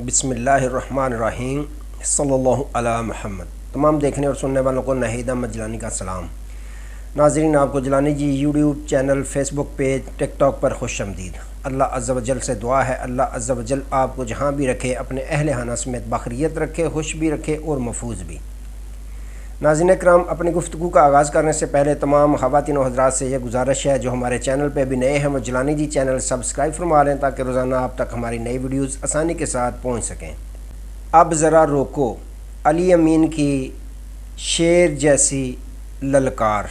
بسم اللہ الرحمن الرحیم صلی اللہ علی محمد۔ تمام دیکھنے اور سننے والوں کو ناہید احمد جیلانی کا سلام۔ ناظرین، آپ کو جیلانی جی یوٹیوب چینل، فیس بک پیج، ٹک ٹاک پر خوش آمدید۔ اللہ عز و جل سے دعا ہے اللہ عز و جل آپ کو جہاں بھی رکھے اپنے اہل خانہ سمیت بخیریت رکھے، خوش بھی رکھے اور محفوظ بھی۔ ناظرین کرام، اپنی گفتگو کا آغاز کرنے سے پہلے تمام خواتین و حضرات سے یہ گزارش ہے جو ہمارے چینل پہ بھی نئے ہیں وہ جیلانی جی چینل سبسکرائب فرما لیں تاکہ روزانہ آپ تک ہماری نئی ویڈیوز آسانی کے ساتھ پہنچ سکیں۔ اب ذرا روکو، علی امین کی شیر جیسی للکار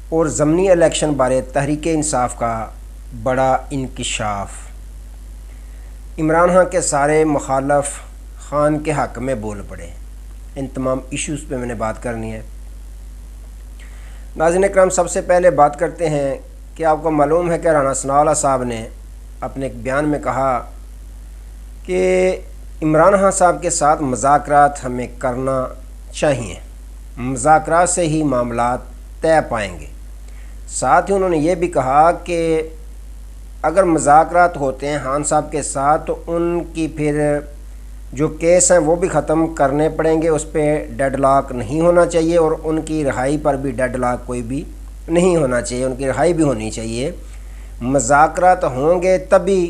اور ضمنی الیکشن بارے تحریک انصاف کا بڑا انکشاف۔ عمران خان کے سارے مخالف خان کے حق میں بول پڑے۔ ان تمام ایشوز پہ میں نے بات کرنی ہے۔ ناظرین اکرام، سب سے پہلے بات کرتے ہیں کہ آپ کو معلوم ہے کہ رانا ثناء اللہ صاحب نے اپنے ایک بیان میں کہا کہ عمران خان صاحب کے ساتھ مذاکرات ہمیں کرنا چاہیے، مذاکرات سے ہی معاملات طے پائیں گے۔ ساتھ ہی انہوں نے یہ بھی کہا کہ اگر مذاکرات ہوتے ہیں خان صاحب کے ساتھ تو ان کی پھر جو کیس ہیں وہ بھی ختم کرنے پڑیں گے، اس پہ ڈیڈ لاک نہیں ہونا چاہیے اور ان کی رہائی پر بھی ڈیڈ لاک کوئی بھی نہیں ہونا چاہیے، ان کی رہائی بھی ہونی چاہیے۔ مذاکرات ہوں گے تبھی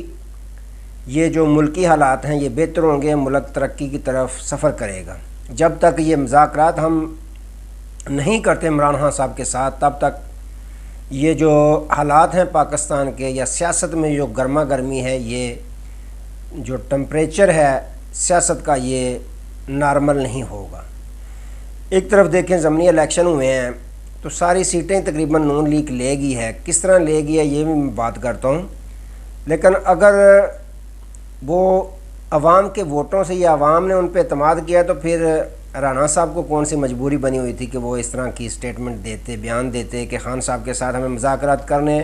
یہ جو ملکی حالات ہیں یہ بہتر ہوں گے، ملک ترقی کی طرف سفر کرے گا۔ جب تک یہ مذاکرات ہم نہیں کرتے عمران خان صاحب کے ساتھ، تب تک یہ جو حالات ہیں پاکستان کے یا سیاست میں جو گرما گرمی ہے، یہ جو ٹمپریچر ہے سیاست کا، یہ نارمل نہیں ہوگا۔ ایک طرف دیکھیں ضمنی الیکشن ہوئے ہیں تو ساری سیٹیں تقریباً نون لیگ لے گئی ہے۔ کس طرح لے گئی ہے یہ بھی میں بات کرتا ہوں، لیکن اگر وہ عوام کے ووٹوں سے یا عوام نے ان پہ اعتماد کیا تو پھر رانا صاحب کو کون سی مجبوری بنی ہوئی تھی کہ وہ اس طرح کی سٹیٹمنٹ دیتے، بیان دیتے کہ خان صاحب کے ساتھ ہمیں مذاکرات کرنے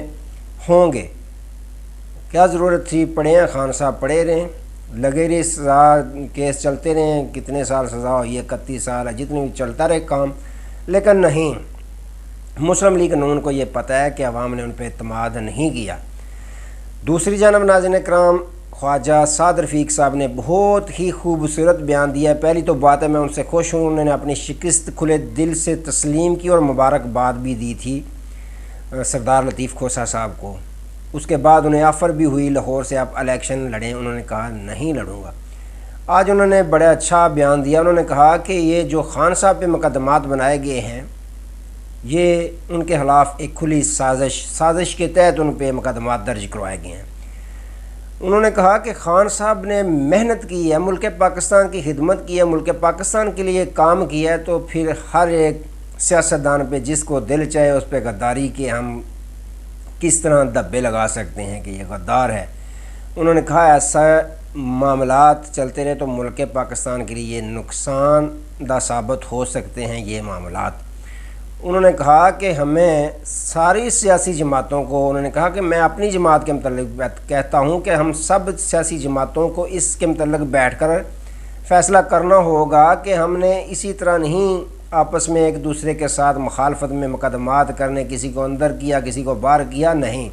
ہوں گے۔ کیا ضرورت تھی؟ پڑے ہیں خان صاحب، پڑے رہیں، لگے رہے، سزا کیس چلتے رہیں، کتنے سال سزا ہوئی ہے، 31 سال ہے، جتنے بھی چلتا رہے کام، لیکن نہیں، مسلم لیگ نون کو یہ پتہ ہے کہ عوام نے ان پہ اعتماد نہیں کیا۔ دوسری جانب ناظرین کرام، خواجہ سعد رفیق صاحب نے بہت ہی خوبصورت بیان دیا ہے۔ پہلی تو بات ہے میں ان سے خوش ہوں، انہوں نے اپنی شکست کھلے دل سے تسلیم کی اور مبارکباد بھی دی تھی سردار لطیف کھوسہ صاحب کو۔ اس کے بعد انہیں آفر بھی ہوئی لاہور سے آپ الیکشن لڑیں، انہوں نے کہا نہیں لڑوں گا۔ آج انہوں نے بڑا اچھا بیان دیا، انہوں نے کہا کہ یہ جو خان صاحب پہ مقدمات بنائے گئے ہیں یہ ان کے خلاف ایک کھلی سازش کے تحت ان پہ مقدمات درج کروائے گئے ہیں۔ انہوں نے کہا کہ خان صاحب نے محنت کی ہے، ملک پاکستان کی خدمت کی ہے، ملک پاکستان کے لیے کام کیا ہے، تو پھر ہر ایک سیاستدان پہ جس کو دل چاہے اس پہ غداری کے ہم کس طرح دھبے لگا سکتے ہیں کہ یہ غدار ہے۔ انہوں نے کہا ایسا معاملات چلتے رہے تو ملک پاکستان کے لیے نقصان دہ ثابت ہو سکتے ہیں یہ معاملات۔ انہوں نے کہا کہ ہمیں ساری سیاسی جماعتوں کو، انہوں نے کہا کہ میں اپنی جماعت کے متعلق کہتا ہوں کہ ہم سب سیاسی جماعتوں کو اس کے متعلق بیٹھ کر فیصلہ کرنا ہوگا کہ ہم نے اسی طرح نہیں آپس میں ایک دوسرے کے ساتھ مخالفت میں مقدمات کرنے، کسی کو اندر کیا کسی کو باہر کیا، نہیں۔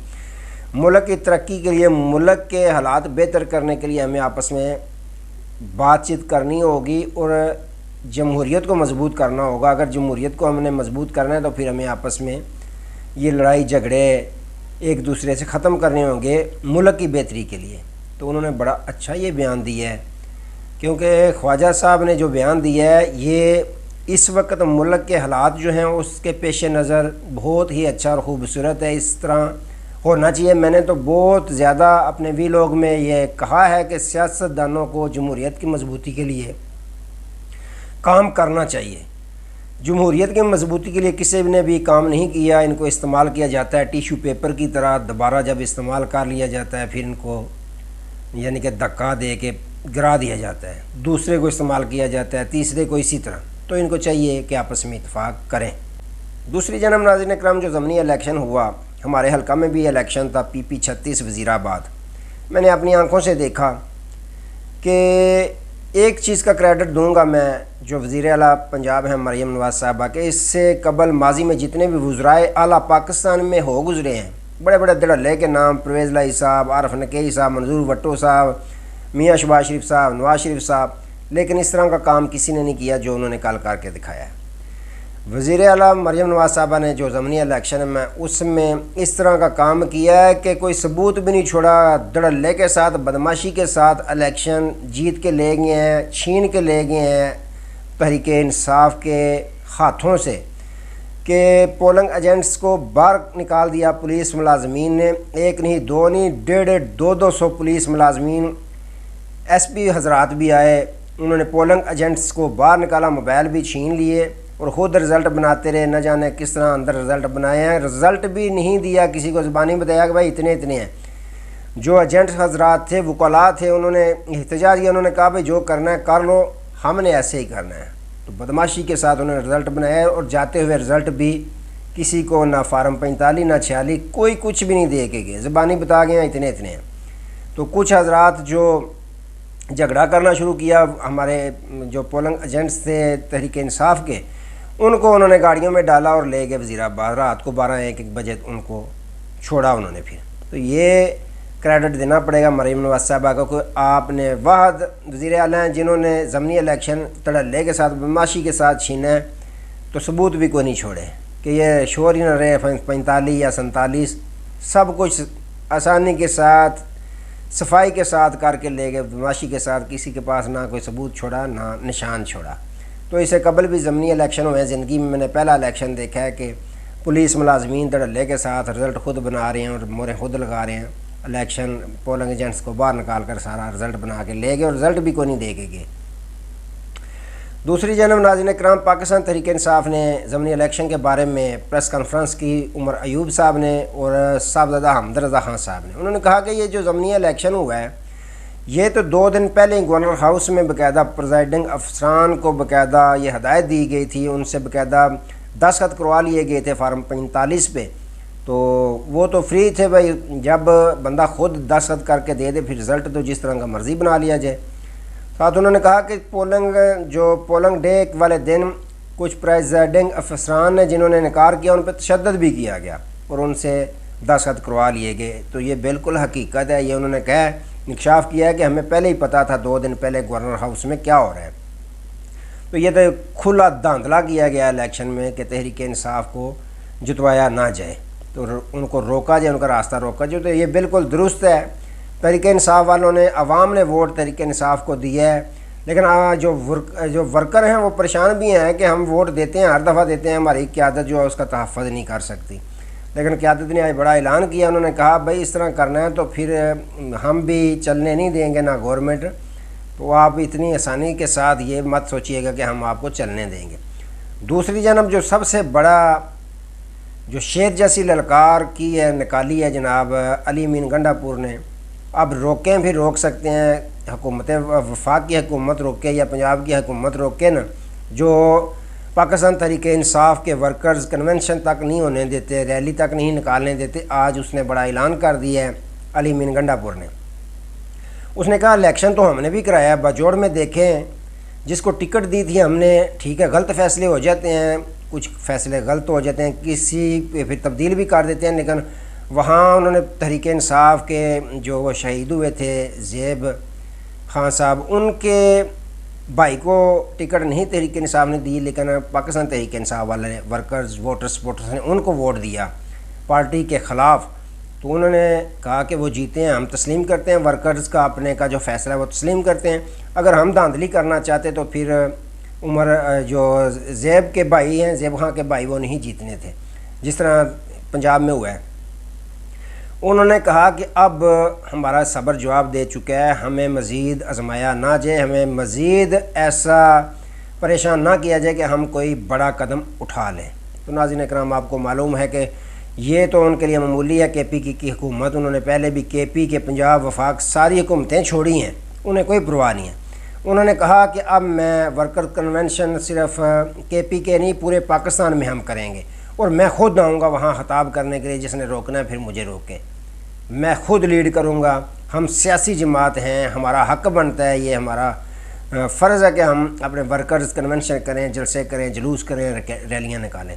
ملک کی ترقی کے لیے، ملک کے حالات بہتر کرنے کے لیے ہمیں آپس میں بات چیت کرنی ہوگی اور جمہوریت کو مضبوط کرنا ہوگا۔ اگر جمہوریت کو ہم نے مضبوط کرنا ہے تو پھر ہمیں آپس میں یہ لڑائی جھگڑے ایک دوسرے سے ختم کرنے ہوں گے ملک کی بہتری کے لیے۔ تو انہوں نے بڑا اچھا یہ بیان دیا ہے، کیونکہ خواجہ صاحب نے جو بیان دیا ہے یہ اس وقت ملک کے حالات جو ہیں اس کے پیش نظر بہت ہی اچھا اور خوبصورت ہے، اس طرح ہونا چاہیے۔ میں نے تو بہت زیادہ اپنے ویلاگ میں یہ کہا ہے کہ سیاستدانوں کو جمہوریت کی مضبوطی کے لیے کام کرنا چاہیے۔ جمہوریت کی مضبوطی کے لیے کسی نے بھی کام نہیں کیا، ان کو استعمال کیا جاتا ہے ٹیشو پیپر کی طرح، دوبارہ جب استعمال کر لیا جاتا ہے پھر ان کو یعنی کہ دھکا دے کے گرا دیا جاتا ہے، دوسرے کو استعمال کیا جاتا ہے، تیسرے کو اسی طرح۔ تو ان کو چاہیے کہ آپس میں اتفاق کریں۔ دوسری جانب ناظرین اکرام، جو ضمنی الیکشن ہوا، ہمارے حلقہ میں بھی الیکشن تھا پی 36 وزیر آباد۔ میں نے اپنی آنکھوں سے دیکھا کہ ایک چیز کا کریڈٹ دوں گا میں جو وزیر اعلیٰ پنجاب ہیں مریم نواز صاحبہ کے، اس سے قبل ماضی میں جتنے بھی وزرائے اعلیٰ پاکستان میں ہو گزرے ہیں، بڑے بڑے دھڑلے کے نام، پرویز لائی صاحب، عارف نقی صاحب، منظور وٹو صاحب، میاں شہباز شریف صاحب، نواز شریف صاحب، لیکن اس طرح کا کام کسی نے نہیں کیا جو انہوں نے کل کر کے دکھایا ہے۔ وزیر اعلیٰ مریم نواز صاحبہ نے جو ضمنی الیکشن میں اس میں اس طرح کا کام کیا ہے کہ کوئی ثبوت بھی نہیں چھوڑا، دھڑلے کے ساتھ، بدماشی کے ساتھ الیکشن جیت کے لے گئے ہیں، چھین کے لے گئے ہیں تحریک انصاف کے ہاتھوں سے، کہ پولنگ ایجنٹس کو باہر نکال دیا پولیس ملازمین نے، ایک نہیں دو نہیں، 150-200 پولیس ملازمین، ایس پی حضرات بھی آئے، انہوں نے پولنگ ایجنٹس کو باہر نکالا، موبائل بھی چھین لیے اور خود رزلٹ بناتے رہے، نہ جانے کس طرح اندر رزلٹ بنائے ہیں، رزلٹ بھی نہیں دیا، کسی کو زبانی بتایا کہ بھائی اتنے اتنے ہیں۔ جو ایجنٹ حضرات تھے، وکلاء تھے، انہوں نے احتجاج کیا، انہوں نے کہا بھائی جو کرنا ہے کر لو، ہم نے ایسے ہی کرنا ہے، تو بدماشی کے ساتھ انہوں نے رزلٹ بنایا اور جاتے ہوئے رزلٹ بھی کسی کو نہ فارم 45 نہ 46 کوئی کچھ بھی نہیں دے کے گئے، زبانی بتا گئے ہیں اتنے اتنے ہیں۔ تو کچھ حضرات جو جھگڑا کرنا شروع کیا، ہمارے جو پولنگ ایجنٹس تھے تحریک انصاف کے، ان کو انہوں نے گاڑیوں میں ڈالا اور لے گئے وزیر آباد، رات کو 12-1 بجے ان کو چھوڑا انہوں نے۔ پھر تو یہ کریڈٹ دینا پڑے گا مریم نواز صاحبہ کو کہ آپ نے واحد وزیر اعلیٰ ہیں جنہوں نے ضمنی الیکشن دھڑلے کے ساتھ، بدماشی کے ساتھ چھینا ہے، تو ثبوت بھی کوئی نہیں چھوڑے کہ یہ شور ہی نہ رہے 45 یا 47، سب کچھ آسانی کے ساتھ صفائی کے ساتھ کر کے لے گئے، بدماشی کے ساتھ، کسی کے پاس نہ کوئی ثبوت چھوڑا نہ نشان چھوڑا۔ تو اسے قبل بھی ضمنی الیکشن ہوئے ہیں، زندگی میں نے پہلا الیکشن دیکھا ہے کہ پولیس ملازمین دھڑلے کے ساتھ رزلٹ خود بنا رہے ہیں اور موریں خود لگا رہے ہیں، الیکشن پولنگ ایجنٹس کو باہر نکال کر سارا رزلٹ بنا کے لے گئے اور رزلٹ بھی کوئی نہیں دے کے گئے۔ دوسری جانب ناظرین کرام، پاکستان تحریک انصاف نے ضمنی الیکشن کے بارے میں پریس کانفرنس کی، عمر ایوب صاحب نے اور صاحبزادہ حمد رضا خان صاحب نے۔ انہوں نے کہا کہ یہ جو ضمنی الیکشن ہوا ہے، یہ تو 2 دن پہلے ہی گورنر ہاؤس میں باقاعدہ پریزائڈنگ افسران کو باقاعدہ یہ ہدایت دی گئی تھی، ان سے باقاعدہ دستخط کروا لیے گئے تھے فارم 45 پہ، تو وہ تو فری تھے بھائی، جب بندہ خود دستخط کر کے دے دے پھر رزلٹ تو جس طرح کا مرضی بنا لیا جائے۔ ساتھ انہوں نے کہا کہ پولنگ ڈے والے دن کچھ پریزائڈنگ افسران نے جنہوں نے انکار کیا، ان پہ تشدد بھی کیا گیا اور ان سے دستخط کروا لیے گئے، تو یہ بالکل حقیقت ہے، یہ انہوں نے کہا انکشاف کیا ہے کہ ہمیں پہلے ہی پتہ تھا 2 دن پہلے گورنر ہاؤس میں کیا ہو رہا ہے۔ تو یہ تو کھلا دھاندلا کیا گیا الیکشن میں کہ تحریک انصاف کو جتوایا نہ جائے، تو ان کو روکا جائے، ان کا راستہ روکا جائے، تو یہ بالکل درست ہے۔ تحریک انصاف والوں نے، عوام نے ووٹ تحریک انصاف کو دیا ہے، لیکن جو ورکر ہیں وہ پریشان بھی ہیں کہ ہم ووٹ دیتے ہیں، ہر دفعہ دیتے ہیں، ہماری قیادت جو ہے اس کا تحفظ نہیں کر سکتی۔ لیکن قیادت نے آج بڑا اعلان کیا، انہوں نے کہا بھائی اس طرح کرنا ہے تو پھر ہم بھی چلنے نہیں دیں گے، نہ گورنمنٹ، تو آپ اتنی آسانی کے ساتھ یہ مت سوچیے گا کہ ہم آپ کو چلنے دیں گے۔ دوسری جانب جو سب سے بڑا جو شیر جیسی للکار کی ہے، نکالی ہے جناب علی امین گنڈا پور نے، اب روکیں بھی روک سکتے ہیں، حکومت وفاق کی حکومت روکے یا پنجاب کی حکومت روکے نا، جو پاکستان تحریک انصاف کے ورکرز کنونشن تک نہیں ہونے دیتے، ریلی تک نہیں نکالنے دیتے، آج اس نے بڑا اعلان کر دیا ہے علی امین گنڈا پور نے۔ اس نے کہا الیکشن تو ہم نے بھی کرایا، باجوڑ میں دیکھیں جس کو ٹکٹ دی تھی ہم نے، ٹھیک ہے غلط فیصلے ہو جاتے ہیں، کچھ فیصلے غلط ہو جاتے ہیں، کسی پہ پھر تبدیل بھی کر دیتے ہیں، لیکن وہاں انہوں نے تحریک انصاف کے جو وہ شہید ہوئے تھے زیب خان صاحب، ان کے بھائی کو ٹکٹ نہیں تحریک انصاف نے دی، لیکن پاکستان تحریک انصاف والے ورکرز سپورٹرز نے ان کو ووٹ دیا پارٹی کے خلاف، تو انہوں نے کہا کہ وہ جیتے ہیں، ہم تسلیم کرتے ہیں، ورکرز کا اپنے کا جو فیصلہ ہے وہ تسلیم کرتے ہیں، اگر ہم دھاندلی کرنا چاہتے تو پھر عمر جو زیب کے بھائی ہیں، زیب خان کے بھائی، وہ نہیں جیتنے تھے جس طرح پنجاب میں ہوا ہے۔ انہوں نے کہا کہ اب ہمارا صبر جواب دے چکا ہے، ہمیں مزید آزمایا نہ جائے، ہمیں مزید ایسا پریشان نہ کیا جائے کہ ہم کوئی بڑا قدم اٹھا لیں۔ تو ناظرین اکرام، آپ کو معلوم ہے کہ یہ تو ان کے لیے معمولی ہے، کے پی کی حکومت، انہوں نے پہلے بھی کے پی کے پنجاب وفاق ساری حکومتیں چھوڑی ہیں، انہیں کوئی پرواہ نہیں ہے۔ انہوں نے کہا کہ اب میں ورکر کنونشن صرف کے پی کے نہیں، پورے پاکستان میں ہم کریں گے، اور میں خود آؤں گا وہاں خطاب کرنے کے لیے، جس نے روکنا ہے پھر مجھے روکے، میں خود لیڈ کروں گا، ہم سیاسی جماعت ہیں، ہمارا حق بنتا ہے، یہ ہمارا فرض ہے کہ ہم اپنے ورکرز کنونشن کریں، جلسے کریں، جلوس کریں، ریلیاں نکالیں۔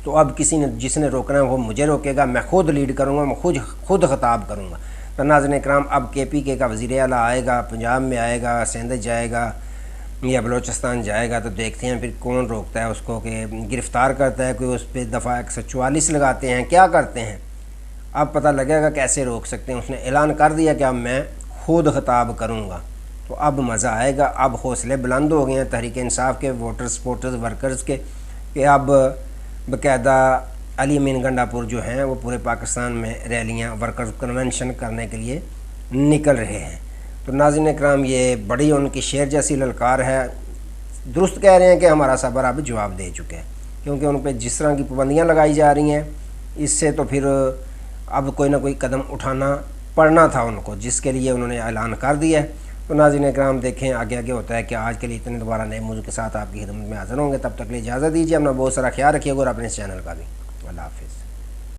تو اب کسی نے جس نے روکنا ہے وہ مجھے روکے گا، میں خود لیڈ کروں گا، میں خود خطاب کروں گا۔ تو ناظرین اکرام اب KPK کا وزیر اعلیٰ آئے گا، پنجاب میں آئے گا، سندھ جائے گا یا بلوچستان جائے گا، تو دیکھتے ہیں پھر کون روکتا ہے اس کو کہ گرفتار کرتا ہے، کوئی اس پہ دفعہ 144 لگاتے ہیں، کیا کرتے ہیں، اب پتہ لگے گا کیسے روک سکتے ہیں۔ اس نے اعلان کر دیا کہ اب میں خود خطاب کروں گا، تو اب مزہ آئے گا۔ اب حوصلے بلند ہو گئے ہیں تحریک انصاف کے ووٹر سپورٹرز ورکرز کے، کہ اب باقاعدہ علی امین گنڈا پور جو ہیں وہ پورے پاکستان میں ریلیاں ورکرز کنونشن کرنے کے لیے نکل رہے ہیں۔ تو ناظرین اکرام یہ بڑی ان کی شیر جیسی للکار ہے۔ درست کہہ رہے ہیں کہ ہمارا صبر اب جواب دے چکے ہیں، کیونکہ ان پہ جس طرح کی پابندیاں لگائی جا رہی ہیں، اس سے تو پھر اب کوئی نہ کوئی قدم اٹھانا پڑنا تھا ان کو، جس کے لیے انہوں نے اعلان کر دیا ہے۔ تو ناظرین اکرام دیکھیں آگے آگے ہوتا ہے کہ آج کے لیے اتنے دوبارہ نئے موضوع کے ساتھ آپ کی خدمت میں حاضر ہوں گے۔ تب تک لیے اجازت دیجیے، اپنا بہت سارا خیال رکھیے گا اور اپنے اس چینل کا بھی۔ اللہ حافظ۔